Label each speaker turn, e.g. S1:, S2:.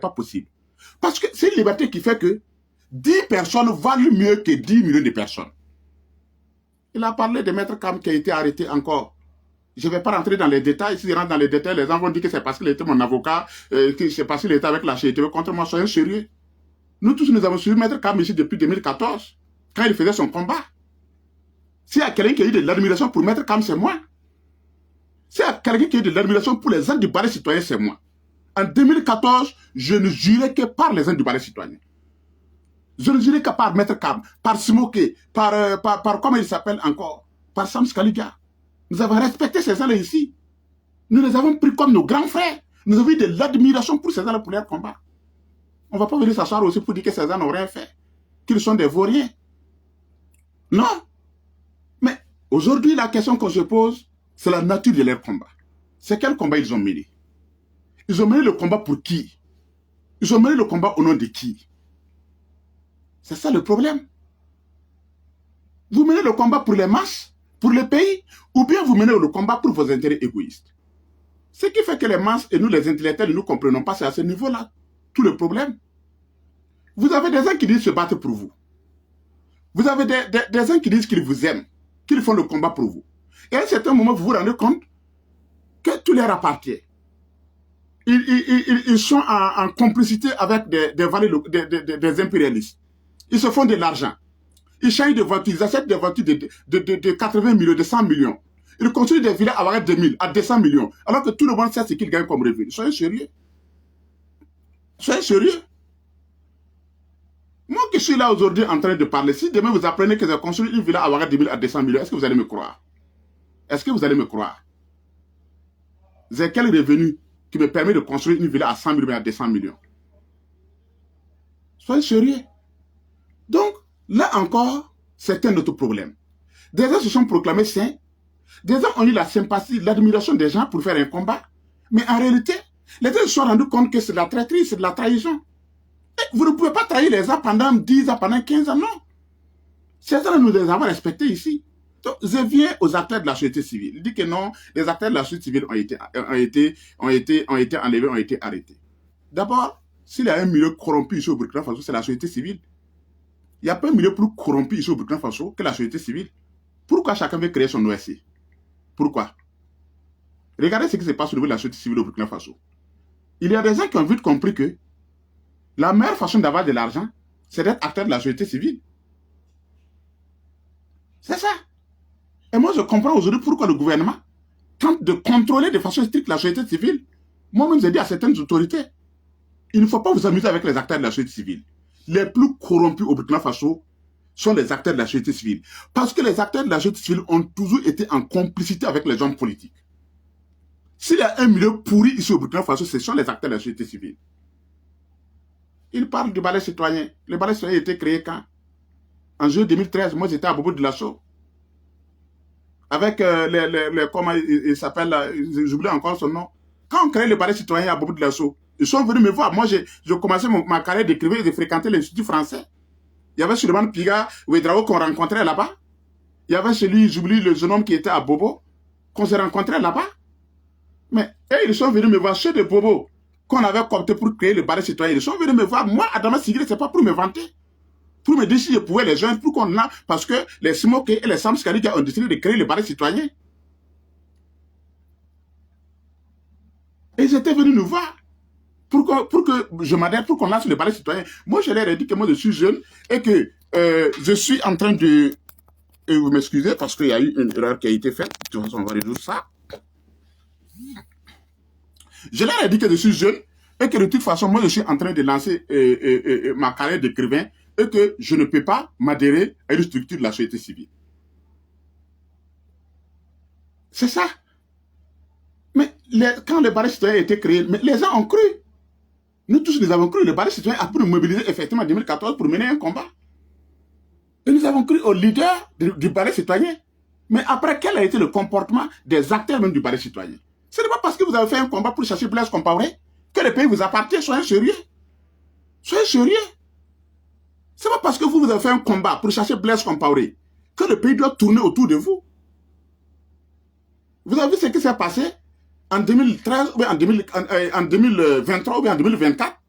S1: pas possible. Parce que c'est une liberté qui fait que 10 personnes valent mieux que 10 millions de personnes. Il a parlé de Maître Kam qui a été arrêté encore. Je ne vais pas rentrer dans les détails. Si je rentre dans les détails, les gens vont dire que c'est parce qu'il était mon avocat, que c'est parce qu'il était avec la CETV contre moi. Soyez sérieux. Nous tous, nous avons suivi Maître Kam ici depuis 2014, quand il faisait son combat. S'il y a quelqu'un qui a eu de l'admiration pour Maître Kam, c'est moi. S'il y a quelqu'un qui a eu de l'admiration pour les gens du balai citoyen, c'est moi. En 2014, je ne jurais que par les gens du balai citoyen. Je ne jurais que par Maître Kam, par Simoké, par comment il s'appelle encore, par Sam Skaliga. Nous avons respecté ces gens-là ici. Nous les avons pris comme nos grands frères. Nous avons eu de l'admiration pour ces gens-là pour leur combat. On ne va pas venir s'asseoir aussi pour dire que ces gens n'ont rien fait, qu'ils sont des vauriens. Non. Mais aujourd'hui, la question qu'on se pose, c'est la nature de leur combat. C'est quel combat ils ont mené? Ils ont mené le combat pour qui? Ils ont mené le combat au nom de qui? C'est ça le problème. Vous menez le combat pour les masses, pour le pays, ou bien vous menez le combat pour vos intérêts égoïstes. Ce qui fait que les masses et nous, les intellectuels, ne nous comprenons pas, c'est à ce niveau-là tout le problème. Vous avez des gens qui disent se battre pour vous. Vous avez des gens qui disent qu'ils vous aiment, qu'ils font le combat pour vous. Et à un certain moment, vous vous rendez compte que tout leur appartient. Ils sont en complicité avec des impérialistes. Ils se font de l'argent. Ils changent de voitures, ils achètent des voitures de 80 millions, de 100 millions. Ils construisent des villas à 2000, à 200 millions. Alors que tout le monde sait ce qu'ils gagnent comme revenu. Soyez sérieux. Soyez sérieux. Moi qui suis là aujourd'hui en train de parler, si demain vous apprenez que j'ai construit une villa à 2000, à 200 millions, est-ce que vous allez me croire? Est-ce que vous allez me croire? J'ai quel revenu qui me permet de construire une villa à 100 millions, à 200 millions? Soyez sérieux. Donc, là encore, c'est un autre problème. Des gens se sont proclamés saints. Des gens ont eu la sympathie, l'admiration des gens pour faire un combat. Mais en réalité, les gens se sont rendus compte que c'est de la traîtrise, c'est de la trahison. Et vous ne pouvez pas trahir les gens pendant 10 ans, pendant 15 ans, non. Ces gens, nous les avons respectés ici. Donc, je viens aux acteurs de la société civile. Il dit que non, les acteurs de la société civile ont été enlevés, ont été arrêtés. D'abord, s'il y a un milieu corrompu ici au Burkina Faso, c'est la société civile. Il n'y a pas un milieu plus corrompu ici au Burkina Faso que la société civile. Pourquoi chacun veut créer son OSC? Pourquoi? Regardez ce qui se passe au niveau de la société civile au Burkina Faso. Il y a des gens qui ont vite compris que la meilleure façon d'avoir de l'argent, c'est d'être acteur de la société civile. C'est ça. Et moi, je comprends aujourd'hui pourquoi le gouvernement tente de contrôler de façon stricte la société civile. Moi-même, j'ai dit à certaines autorités, il ne faut pas vous amuser avec les acteurs de la société civile. Les plus corrompus au Burkina Faso sont les acteurs de la société civile. Parce que les acteurs de la société civile ont toujours été en complicité avec les hommes politiques. S'il y a un milieu pourri ici au Burkina Faso, ce sont les acteurs de la société civile. Il parle du balai citoyen. Le balai citoyen a été créé quand? En juillet 2013, moi j'étais à Bobo de Lasso. Avec comment il s'appelle, j'oublie encore son nom. Quand on crée le balai citoyen à Bobo de Lasso, ils sont venus me voir. Moi, j'ai commencé ma carrière d'écrivain et de fréquenter l'Institut français. Il y avait Suleiman Piga, Ouedrao qu'on rencontrait là-bas. Il y avait celui, j'oublie le jeune homme qui était à Bobo, qu'on s'est rencontré là-bas. Mais ils sont venus me voir, ceux de Bobo, qu'on avait coopté pour créer le balai citoyen. Ils sont venus me voir. Moi, Adama Sigri, c'est pas pour me vanter. Pour me dire si je pouvais les joindre, pour qu'on a, parce que les Simoké et les Sam Skaliga ont décidé de créer le balai citoyen. Et ils étaient venus nous voir. Pour que je m'adhère, pour qu'on lance le balai citoyen. Moi, je leur ai dit que moi, je suis jeune et que je suis en train de... Et vous m'excusez parce qu'il y a eu une erreur qui a été faite. De toute façon, on va résoudre ça. Je leur ai dit que je suis jeune et que de toute façon, moi, je suis en train de lancer ma carrière d'écrivain et que je ne peux pas m'adhérer à une structure de la société civile. C'est ça. Mais quand le balai citoyen a été créé, mais les gens ont cru. Nous tous, nous avons cru. Le balai citoyen a pu nous mobiliser effectivement en 2014 pour mener un combat. Et nous avons cru au leader du balai citoyen. Mais après, quel a été le comportement des acteurs même du balai citoyen? Ce n'est pas parce que vous avez fait un combat pour chercher Blaise Compaoré que le pays vous appartient. Soyez sérieux. Soyez sérieux. Ce n'est pas parce que vous avez fait un combat pour chercher Blaise Compaoré que le pays doit tourner autour de vous. Vous avez vu ce qui s'est passé en 2013, ou en 2023 ou en 2024,